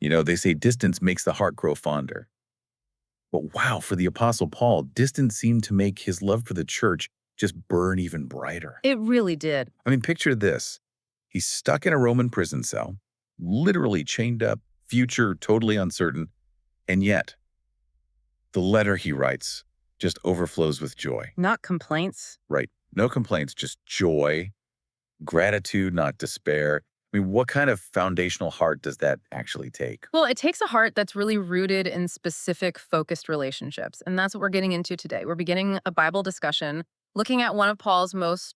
They say distance makes the heart grow fonder. But wow, for the Apostle Paul, distance seemed to make his love for the church just burn even brighter. It really did. I mean, picture this. He's stuck in a Roman prison cell, literally chained up, future totally uncertain, and yet the letter he writes just overflows with joy. Not complaints. Right. No complaints, just joy, gratitude, not despair. I mean, what kind of foundational heart does that actually take? Well, it takes a heart that's really rooted in specific, focused relationships. And that's what we're getting into today. We're beginning a Bible discussion looking at one of Paul's most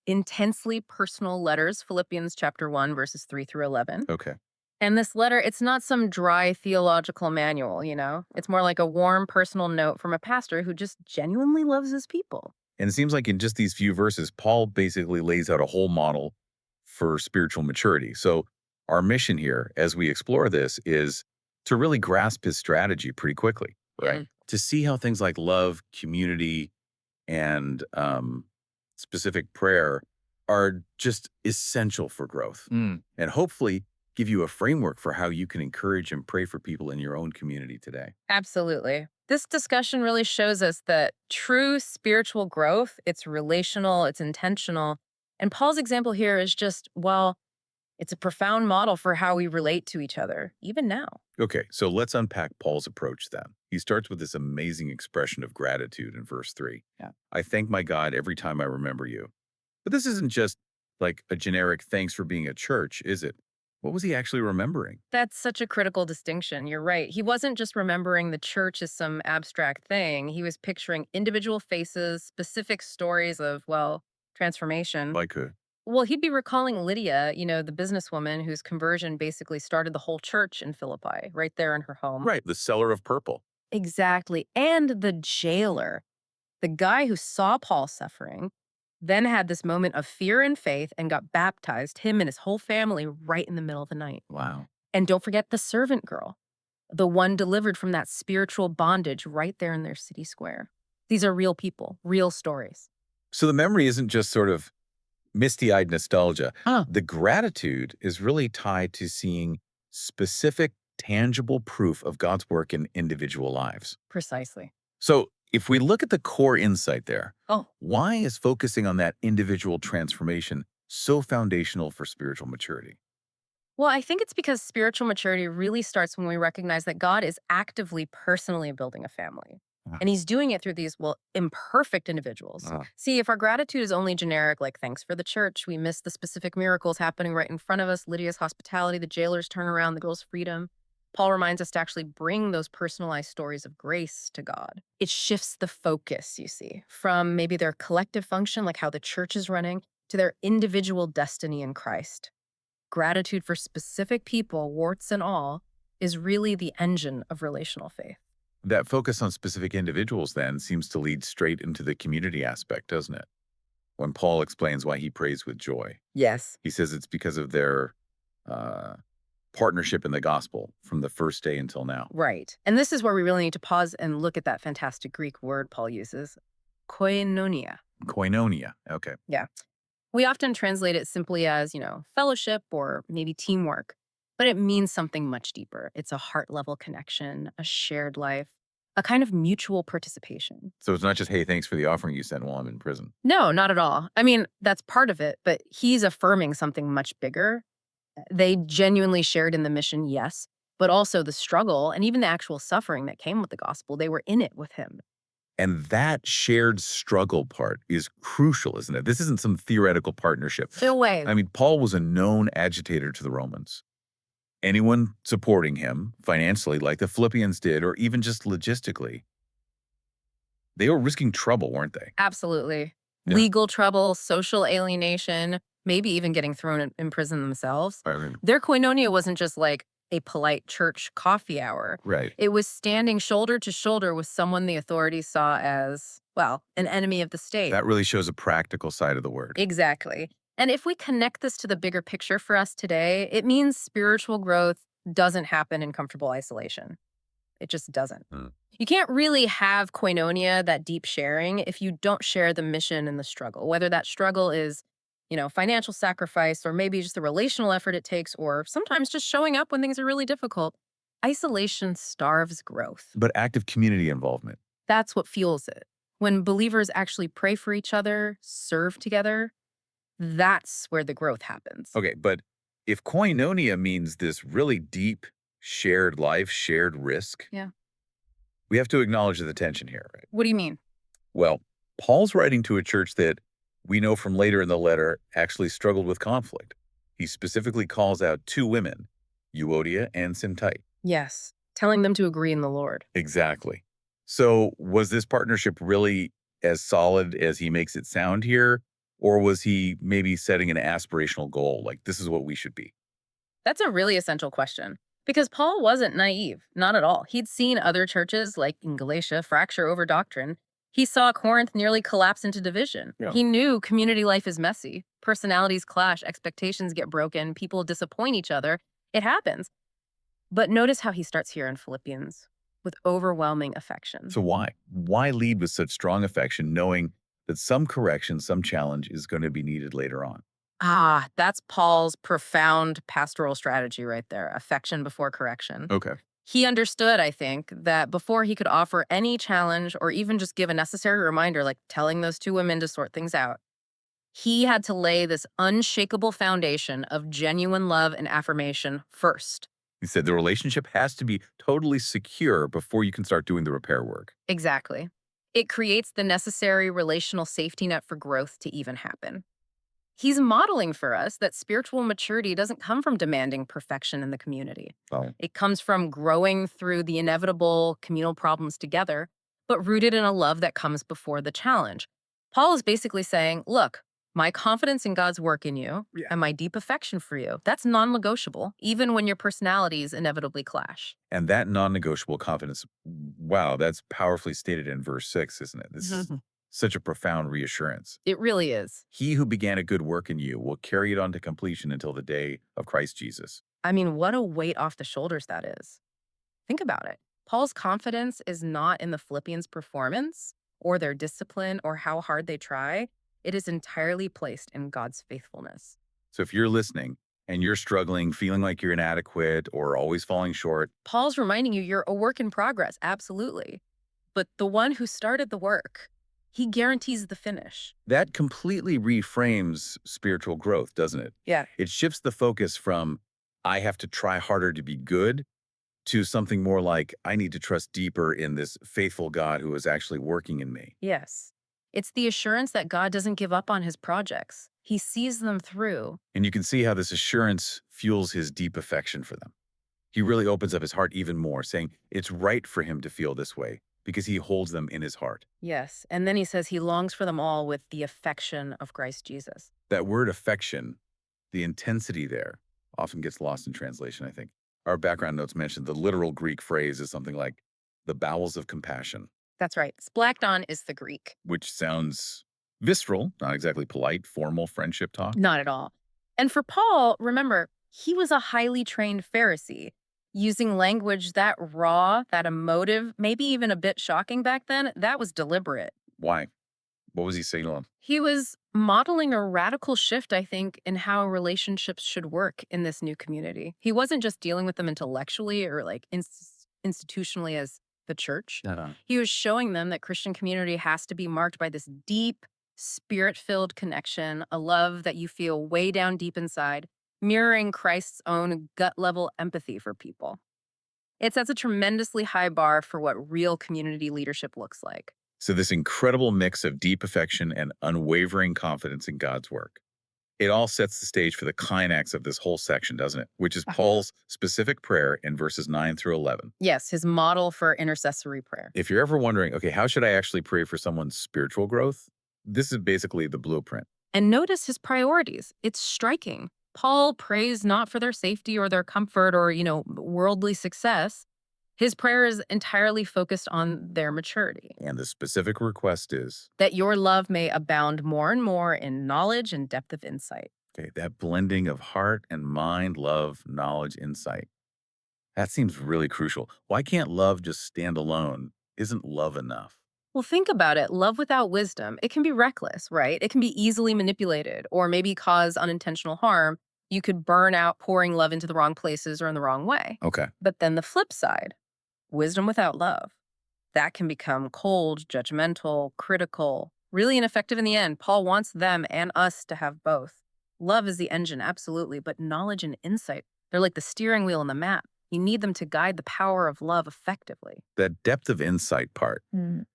intensely personal letters, Philippians chapter 1, verses 3 through 11. Okay. And this letter, it's not some dry theological manual, It's more like a warm personal note from a pastor who just genuinely loves his people. And it seems like in just these few verses, Paul basically lays out a whole model for spiritual maturity. So our mission here, as we explore this, is to really grasp his strategy pretty quickly, right? To see how things like love, community, and specific prayer are just essential for growth. And hopefully give you a framework for how you can encourage and pray for people in your own community today. Absolutely. This discussion really shows us that true spiritual growth, it's relational, it's intentional. And Paul's example here is just, well, it's a profound model for how we relate to each other, even now. Okay, so let's unpack Paul's approach then. He starts with this amazing expression of gratitude in verse 3. Yeah. I thank my God every time I remember you. But this isn't just like a generic thanks for being a church, is it? What was he actually remembering? That's such a critical distinction. You're right. He wasn't just remembering the church as some abstract thing. He was picturing individual faces, specific stories of, well, transformation. Like who? Well, he'd be recalling Lydia, the businesswoman whose conversion basically started the whole church in Philippi, right there in her home. Right, the seller of purple. Exactly. And the jailer, the guy who saw Paul suffering, then had this moment of fear and faith and got baptized, him and his whole family, right in the middle of the night. Wow. And don't forget the servant girl, the one delivered from that spiritual bondage right there in their city square. These are real people, real stories. So the memory isn't just sort of misty-eyed nostalgia. Huh. The gratitude is really tied to seeing specific, tangible proof of God's work in individual lives. Precisely. So if we look at the core insight there, Oh. why is focusing on that individual transformation so foundational for spiritual maturity? Well, I think it's because spiritual maturity really starts when we recognize that God is actively, personally building a family. And he's doing it through these, well, imperfect individuals. See, if our gratitude is only generic, like thanks for the church, we miss the specific miracles happening right in front of us, Lydia's hospitality, the jailer's turnaround, the girl's freedom. Paul reminds us to actually bring those personalized stories of grace to God. It shifts the focus, you see, from maybe their collective function, like how the church is running, to their individual destiny in Christ. Gratitude for specific people, warts and all, is really the engine of relational faith. That focus on specific individuals then seems to lead straight into the community aspect, doesn't it? When Paul explains why he prays with joy, Yes. he says it's because of their partnership in the gospel from the first day until now. Right. And this is where we really need to pause and look at that fantastic Greek word Paul uses, koinonia. Koinonia. Okay. Yeah. We often translate it simply as, fellowship or maybe teamwork, but it means something much deeper. It's a heart-level connection, a shared life, a kind of mutual participation. So it's not just, hey, thanks for the offering you sent while I'm in prison. No, not at all. I mean, that's part of it, but he's affirming something much bigger. They genuinely shared in the mission, yes, but also the struggle and even the actual suffering that came with the gospel. They were in it with him. And that shared struggle part is crucial, isn't it? This isn't some theoretical partnership. No way. I mean, Paul was a known agitator to the Romans. Anyone supporting him financially, like the Philippians did, or even just logistically, they were risking trouble, weren't they? Absolutely. Yeah. Legal trouble, social alienation, maybe even getting thrown in prison themselves. Right. Their koinonia wasn't just like a polite church coffee hour. Right. It was standing shoulder to shoulder with someone the authorities saw as, well, an enemy of the state. That really shows a practical side of the word. Exactly. And if we connect this to the bigger picture for us today, it means spiritual growth doesn't happen in comfortable isolation. It just doesn't. You can't really have koinonia, that deep sharing, if you don't share the mission and the struggle, whether that struggle is financial sacrifice, or maybe just the relational effort it takes, or sometimes just showing up when things are really difficult. Isolation starves growth. But active community involvement. That's what fuels it. When believers actually pray for each other, serve together, that's where the growth happens. Okay, but if koinonia means this really deep shared life, shared risk, Yeah. we have to acknowledge the tension here, right? What do you mean? Well, Paul's writing to a church that we know from later in the letter actually struggled with conflict. He specifically calls out two women, Euodia and Syntyche. Yes. Telling them to agree in the Lord. Exactly. So was this partnership really as solid as he makes it sound here? Or was he maybe setting an aspirational goal, like this is what we should be? That's a really essential question. Because Paul wasn't naive, not at all. He'd seen other churches, like in Galatia, fracture over doctrine. He saw Corinth nearly collapse into division. Yeah. He knew community life is messy. Personalities clash, expectations get broken, people disappoint each other. It happens. But notice how he starts here in Philippians with overwhelming affection. So why? Why lead with such strong affection, knowing that some correction, some challenge is going to be needed later on? That's Paul's profound pastoral strategy right there, affection before correction. Okay. He understood, I think, that before he could offer any challenge or even just give a necessary reminder, like telling those two women to sort things out, he had to lay this unshakable foundation of genuine love and affirmation first. He said the relationship has to be totally secure before you can start doing the repair work. Exactly. It creates the necessary relational safety net for growth to even happen. He's modeling for us that spiritual maturity doesn't come from demanding perfection in the community. Oh. It comes from growing through the inevitable communal problems together, but rooted in a love that comes before the challenge. Paul is basically saying, look, my confidence in God's work in you and my deep affection for you, that's non-negotiable, even when your personalities inevitably clash. And that non-negotiable confidence, wow, that's powerfully stated in verse 6, isn't it? This is such a profound reassurance. It really is. He who began a good work in you will carry it on to completion until the day of Christ Jesus. I mean, what a weight off the shoulders that is. Think about it. Paul's confidence is not in the Philippians' performance or their discipline or how hard they try. It is entirely placed in God's faithfulness. So if you're listening and you're struggling, feeling like you're inadequate or always falling short, Paul's reminding you you're a work in progress, absolutely. But the one who started the work, he guarantees the finish. that completely reframes spiritual growth, doesn't it? Yeah. It shifts the focus from, I have to try harder to be good, to something more like, I need to trust deeper in this faithful God who is actually working in me. Yes. It's the assurance that God doesn't give up on his projects. He sees them through. And you can see how this assurance fuels his deep affection for them. He really opens up his heart even more, saying it's right for him to feel this way because he holds them in his heart. Yes. And then he says he longs for them all with the affection of Christ Jesus. That word affection, the intensity there, often gets lost in translation, I think. Our background notes mentioned the literal Greek phrase is something like the bowels of compassion, That's right. Splachton is the Greek. which sounds visceral, not exactly polite, formal friendship talk. Not at all. And for Paul, remember, he was a highly trained Pharisee, using language that raw, that emotive, maybe even a bit shocking back then. That was deliberate. Why? What was he signaling? He was modeling a radical shift, I think, in how relationships should work in this new community. He wasn't just dealing with them intellectually or like institutionally as the church. He was showing them that Christian community has to be marked by this deep, spirit-filled connection, a love that you feel way down deep inside, mirroring Christ's own gut-level empathy for people. It sets a tremendously high bar for what real community leadership looks like. So this incredible mix of deep affection and unwavering confidence in God's work. It all sets the stage for the climax of this whole section, doesn't it? Which is Paul's specific prayer in verses 9 through 11. Yes, his model for intercessory prayer. If you're ever wondering, okay, how should I actually pray for someone's spiritual growth? This is basically the blueprint. And notice his priorities. It's striking. Paul prays not for their safety or their comfort or, worldly success. His prayer is entirely focused on their maturity. And the specific request is, That your love may abound more and more in knowledge and depth of insight. okay, that blending of heart and mind, love, knowledge, insight. That seems really crucial. Why can't love just stand alone? Isn't love enough? Well, think about it. Love without wisdom, it can be reckless, right? It can be easily manipulated or maybe cause unintentional harm. You could burn out pouring love into the wrong places or in the wrong way. Okay. But then the flip side, wisdom without love, that can become cold, judgmental, critical, really ineffective in the end. Paul wants them and us to have both. Love is the engine, absolutely, but knowledge and insight, they're like the steering wheel and the map. You need them to guide the power of love effectively. That depth of insight part Mm.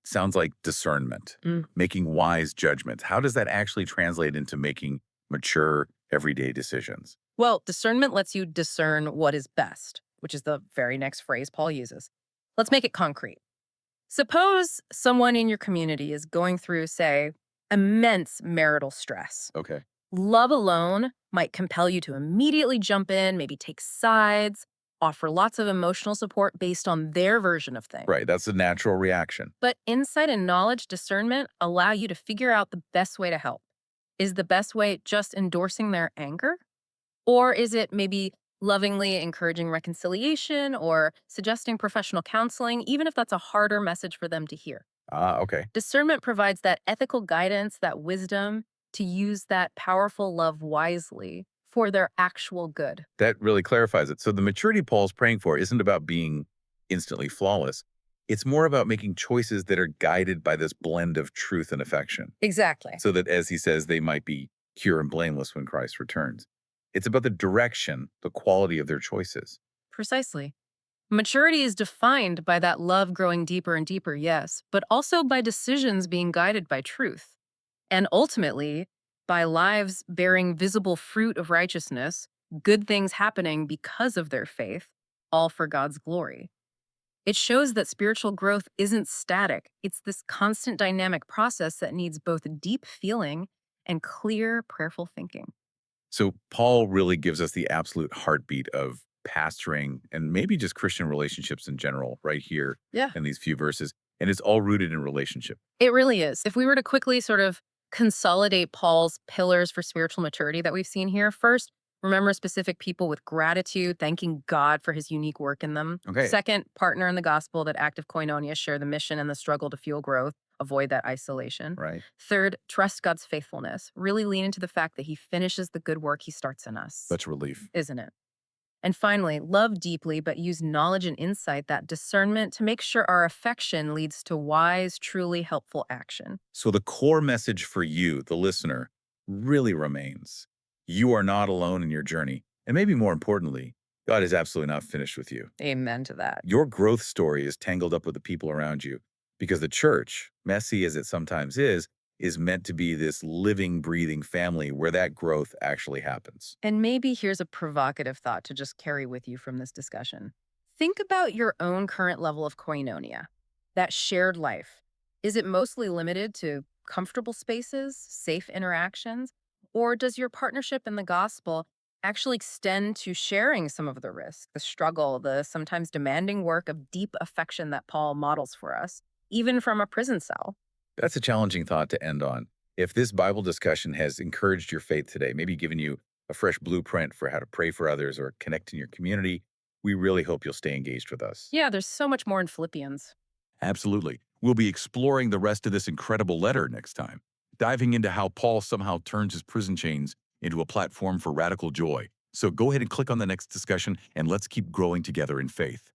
sounds like discernment, Mm. making wise judgments. How does that actually translate into making mature, everyday decisions? Well, discernment lets you discern what is best, which is the very next phrase Paul uses. Let's make it concrete. Suppose someone in your community is going through, say, immense marital stress. Okay. Love alone might compel you to immediately jump in, maybe take sides, offer lots of emotional support based on their version of things. Right. That's a natural reaction. But insight and knowledge discernment allow you to figure out the best way to help. Is the best way just endorsing their anger? Or is it maybe lovingly encouraging reconciliation or suggesting professional counseling, even if that's a harder message for them to hear? Ah, okay. Discernment provides that ethical guidance, that wisdom to use that powerful love wisely for their actual good. That really clarifies it. So the maturity Paul's praying for isn't about being instantly flawless. It's more about making choices that are guided by this blend of truth and affection, Exactly. so that, as he says, they might be pure and blameless when Christ returns. It's about the direction, the quality of their choices. Precisely. Maturity is defined by that love growing deeper and deeper, yes, but also by decisions being guided by truth. And ultimately, by lives bearing visible fruit of righteousness, good things happening because of their faith, all for God's glory. It shows that spiritual growth isn't static. It's this constant dynamic process that needs both deep feeling and clear, prayerful thinking. So Paul really gives us the absolute heartbeat of pastoring and maybe just Christian relationships in general right here Yeah. in these few verses. And it's all rooted in relationship. It really is. If we were to quickly sort of consolidate Paul's pillars for spiritual maturity that we've seen here, first, remember specific people with gratitude, thanking God for his unique work in them. Okay. Second, partner in the gospel, that active koinonia, share the mission and the struggle to fuel growth, avoid that isolation. Right. Third, trust God's faithfulness. Really lean into the fact that he finishes the good work he starts in us, Such relief. isn't it? And finally, love deeply, but use knowledge and insight, that discernment, to make sure our affection leads to wise, truly helpful action. So the core message for you, the listener, really remains. You are not alone in your journey. And maybe more importantly, God is absolutely not finished with you. Amen to that. Your growth story is tangled up with the people around you because the church, messy as it sometimes is meant to be this living, breathing family where that growth actually happens. And maybe here's a provocative thought to just carry with you from this discussion. Think about your own current level of koinonia, that shared life. Is it mostly limited to comfortable spaces, safe interactions, or does your partnership in the gospel actually extend to sharing some of the risk, the struggle, the sometimes demanding work of deep affection that Paul models for us, even from a prison cell? That's a challenging thought to end on. If this Bible discussion has encouraged your faith today, maybe given you a fresh blueprint for how to pray for others or connect in your community, we really hope you'll stay engaged with us. Yeah, there's so much more in Philippians. Absolutely. We'll be exploring the rest of this incredible letter next time, diving into how Paul somehow turns his prison chains into a platform for radical joy. So go ahead and click on the next discussion, and let's keep growing together in faith.